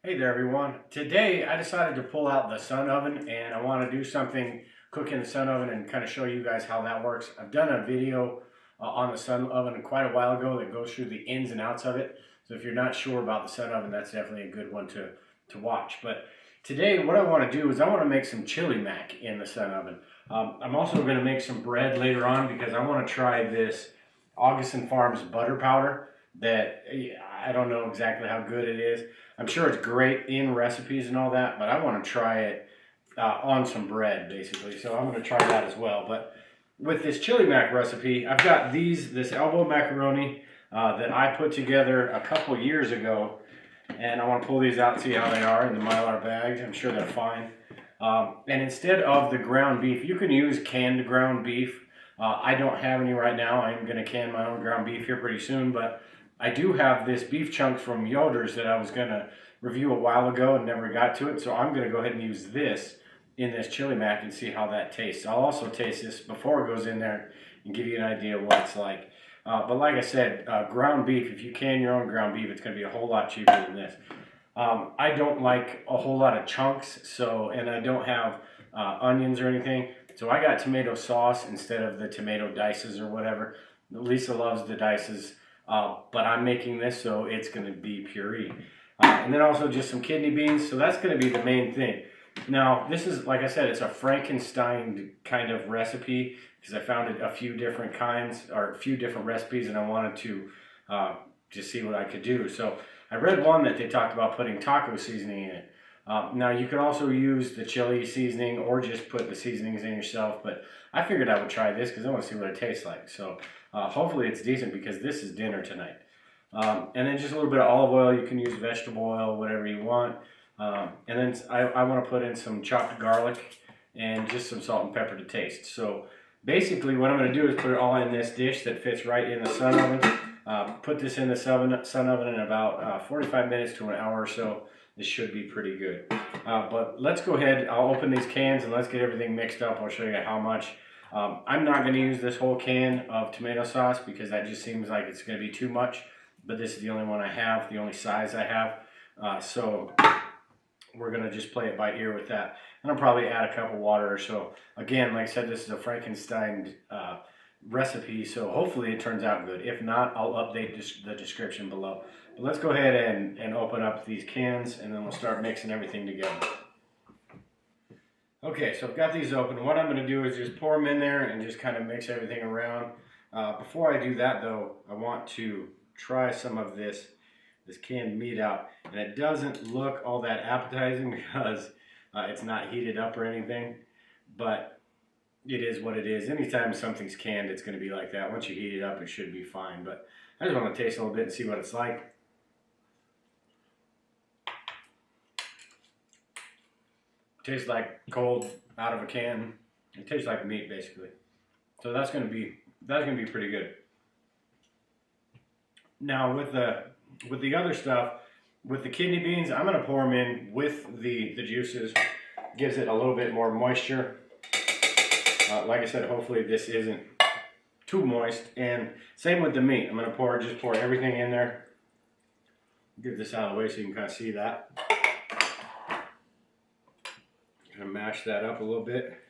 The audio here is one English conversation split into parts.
Hey there everyone. Today I decided to pull out the sun oven and I want to do something, cook in the sun oven and kind of show you guys how that works. I've done a video on the sun oven quite a while ago that goes through the ins and outs of it. So if you're not sure about the sun oven, that's definitely a good one to watch. But today what I want to do is I want to make some chili mac in the sun oven. I'm also going to make some bread later on because I want to try this Augustin Farms butter powder that I don't know exactly how good it is. I'm sure it's great in recipes and all that, but I want to try it on some bread, basically. So I'm going to try that as well. But with this chili mac recipe, I've got this elbow macaroni that I put together a couple years ago. And I want to pull these out and see how they are in the Mylar bags. I'm sure they're fine. And instead of the ground beef, you can use canned ground beef. I don't have any right now. I'm going to can my own ground beef here pretty soon, but I do have this beef chunk from Yoders that I was going to review a while ago and never got to it. So I'm going to go ahead and use this in this chili mac and see how that tastes. I'll also taste this before it goes in there and give you an idea of what it's like. But like I said, ground beef, if you can your own ground beef, it's going to be a whole lot cheaper than this. I don't like a whole lot of chunks, and I don't have onions or anything. So I got tomato sauce instead of the tomato dices or whatever. Lisa loves the dices. But I'm making this, so it's going to be puree. And then also just some kidney beans, so that's going to be the main thing. Now, this is, like I said, it's a Frankenstein kind of recipe, because I found a few different kinds, or a few different recipes, and I wanted to just see what I could do. So I read one that they talked about putting taco seasoning in it. Now, you could also use the chili seasoning, or just put the seasonings in yourself, but I figured I would try this, because I want to see what it tastes like. So hopefully it's decent, because this is dinner tonight. And then just a little bit of olive oil. You can use vegetable oil, whatever you want. And then I want to put in some chopped garlic and just some salt and pepper to taste. So basically what I'm going to do is put it all in this dish that fits right in the sun oven. Put this in the sun oven in about 45 minutes to an hour or so. This should be pretty good. But let's go ahead. I'll open these cans and let's get everything mixed up. I'll show you how much. I'm not going to use this whole can of tomato sauce because that just seems like it's going to be too much. But this is the only one I have, the only size I have. So we're going to just play it by ear with that. And I'll probably add a cup of water or so. Again, like I said, this is a Frankenstein recipe, so hopefully it turns out good. If not, I'll update the description below. But let's go ahead and open up these cans, and then we'll start mixing everything together. Okay, so I've got these open. What I'm going to do is just pour them in there and just kind of mix everything around. Before I do that, though, I want to try some of this canned meat out. And it doesn't look all that appetizing because it's not heated up or anything. But it is what it is. Anytime something's canned, it's going to be like that. Once you heat it up, it should be fine. But I just want to taste a little bit and see what it's like. Tastes like cold out of a can. It tastes like meat basically. So that's gonna be pretty good. Now with the other stuff, with the kidney beans, I'm gonna pour them in with the juices. Gives it a little bit more moisture. Like I said, hopefully this isn't too moist. And same with the meat. I'm gonna just pour everything in there. Get this out of the way so you can kind of see that. Gonna mash that up a little bit.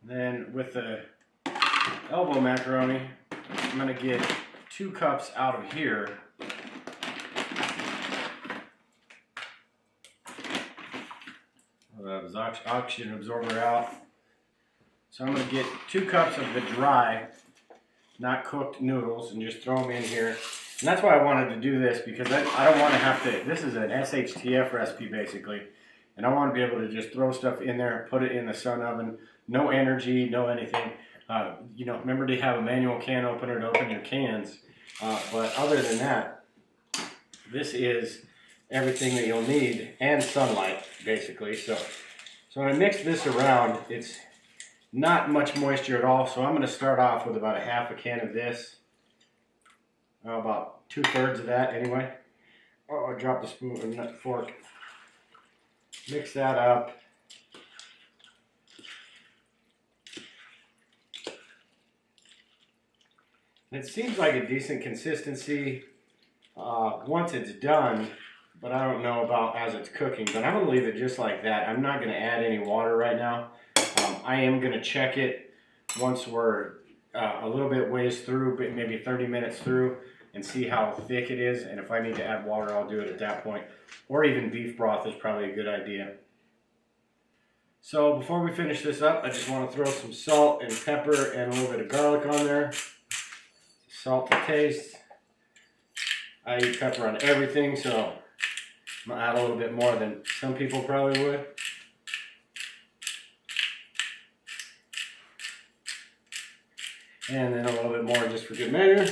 And then with the elbow macaroni, I'm gonna get 2 cups out of here. That was oxygen absorber out. So I'm gonna get 2 cups of the dry, not cooked noodles, and just throw them in here. And that's why I wanted to do this, because I don't want to have to, this is an SHTF recipe basically, and I want to be able to just throw stuff in there, put it in the sun oven, no energy, no anything. You know, remember to have a manual can opener to open your cans, but other than that, this is everything that you'll need, and sunlight basically. So when I mix this around, it's not much moisture at all, so I'm going to start off with about a half a can of this. About 2/3 of that anyway. Oh, I dropped the spoon and the fork. Mix that up. It seems like a decent consistency once it's done, but I don't know about as it's cooking. But I'm going to leave it just like that. I'm not going to add any water right now. I am going to check it once we're a little bit ways through, but maybe 30 minutes through, and see how thick it is. And if I need to add water, I'll do it at that point. Or even beef broth is probably a good idea. So before we finish this up, I just want to throw some salt and pepper and a little bit of garlic on there. Salt to taste. I eat pepper on everything, so I'm going to add a little bit more than some people probably would. And then a little bit more just for good measure.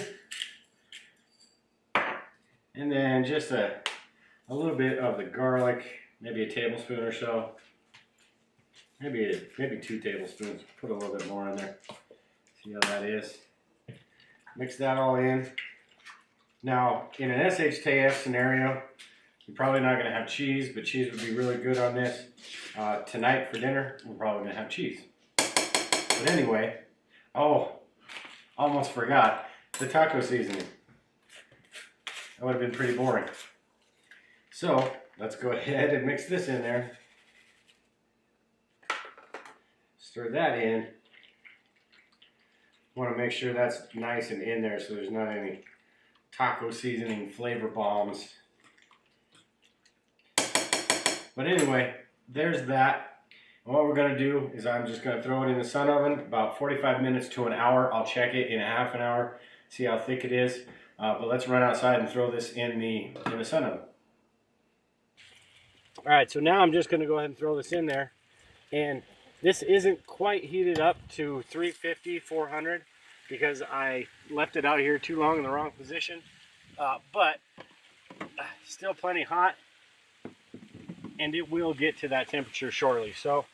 And then just a little bit of the garlic, maybe a tablespoon or so. Maybe 2 tablespoons. Put a little bit more in there. See how that is. Mix that all in. Now, in an SHTF scenario, you're probably not going to have cheese, but cheese would be really good on this. Tonight for dinner, we're probably going to have cheese. But anyway, oh, almost forgot the taco seasoning. That would have been pretty boring. So, let's go ahead and mix this in there. Stir that in. Want to make sure that's nice and in there so there's not any taco seasoning flavor bombs. But anyway, there's that. And what we're going to do is I'm just going to throw it in the sun oven about 45 minutes to an hour. I'll check it in a half an hour, see how thick it is. But let's run outside and throw this in the sun oven. All right, so now I'm just going to go ahead and throw this in there. And this isn't quite heated up to 350, 400 because I left it out here too long in the wrong position. But still plenty hot, and it will get to that temperature shortly. So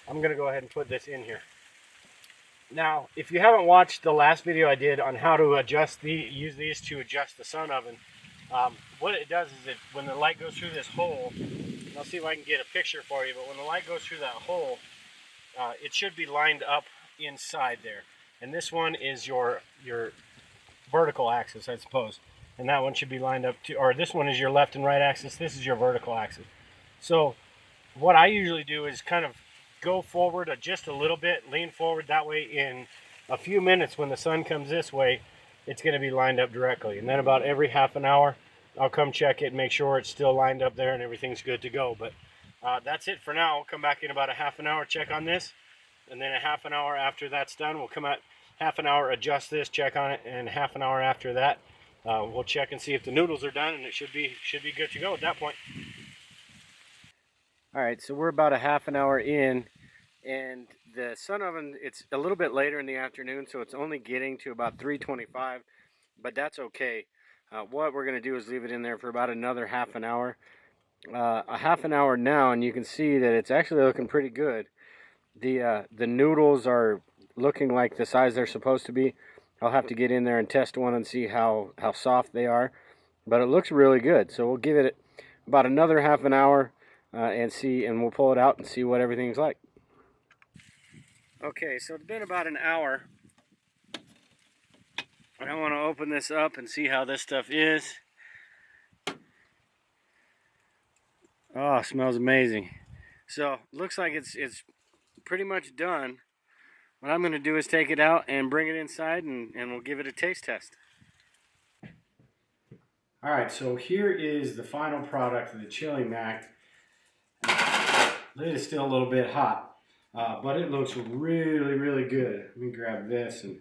I'm going to go ahead and put this in here. Now, if you haven't watched the last video I did on how to use these to adjust the sun oven, what it does is when the light goes through this hole, and I'll see if I can get a picture for you, but when the light goes through that hole, it should be lined up inside there. And this one is your vertical axis, I suppose. And that one should be lined up to, or this one is your left and right axis, this is your vertical axis. So what I usually do is kind of go forward just a little bit, lean forward, that way in a few minutes when the sun comes this way, it's going to be lined up directly. And then about every half an hour, I'll come check it and make sure it's still lined up there and everything's good to go. But that's it for now. We'll come back in about a half an hour, check on this, and then a half an hour after that's done, we'll come out half an hour, adjust this, check on it, and half an hour after that, we'll check and see if the noodles are done, and it should be good to go at that point. All right, so we're about a half an hour in, and the sun oven, it's a little bit later in the afternoon, so it's only getting to about 325, but that's okay. What we're going to do is leave it in there for about another half an hour. A half an hour now, and you can see that it's actually looking pretty good. The noodles are looking like the size they're supposed to be. I'll have to get in there and test one and see how soft they are, but it looks really good. So we'll give it about another half an hour and we'll pull it out and see what everything's like. Okay, so it's been about an hour. I want to open this up and see how this stuff is. Oh, smells amazing. So, looks like it's pretty much done. What I'm going to do is take it out and bring it inside and we'll give it a taste test. Alright, so here is the final product of the chili mac. Lid is still a little bit hot, but it looks really, really good. Let me grab this and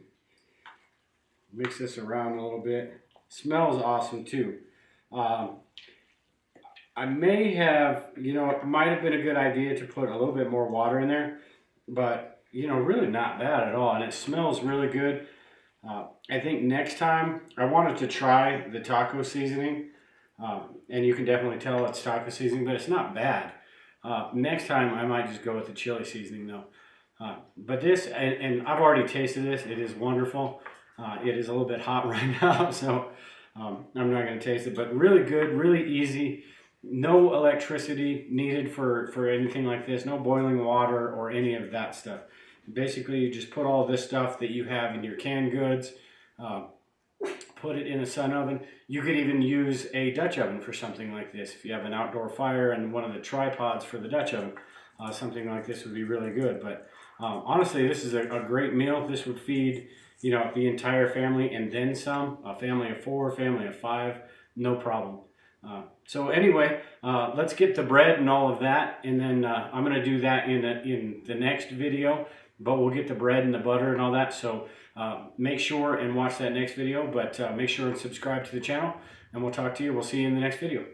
mix this around a little bit. Smells awesome too. I may have, it might have been a good idea to put a little bit more water in there, but, really not bad at all. And it smells really good. I think next time I wanted to try the taco seasoning, and you can definitely tell it's taco seasoning, but it's not bad. Next time I might just go with the chili seasoning though. But this, and I've already tasted this, it is wonderful. It is a little bit hot right now, so I'm not going to taste it, but really good, really easy. No electricity needed for anything like this. No boiling water or any of that stuff. Basically, you just put all this stuff that you have in your canned goods, put it in a sun oven. You could even use a Dutch oven for something like this. If you have an outdoor fire and one of the tripods for the Dutch oven, something like this would be really good. But honestly, this is a great meal. This would feed, you know, the entire family and then some. A family of 4, family of 5, no problem. So anyway, let's get the bread and all of that, and then I'm going to do that in the next video. But we'll get the bread and the butter and all that. So make sure and watch that next video. But make sure and subscribe to the channel, and we'll talk to you. We'll see you in the next video.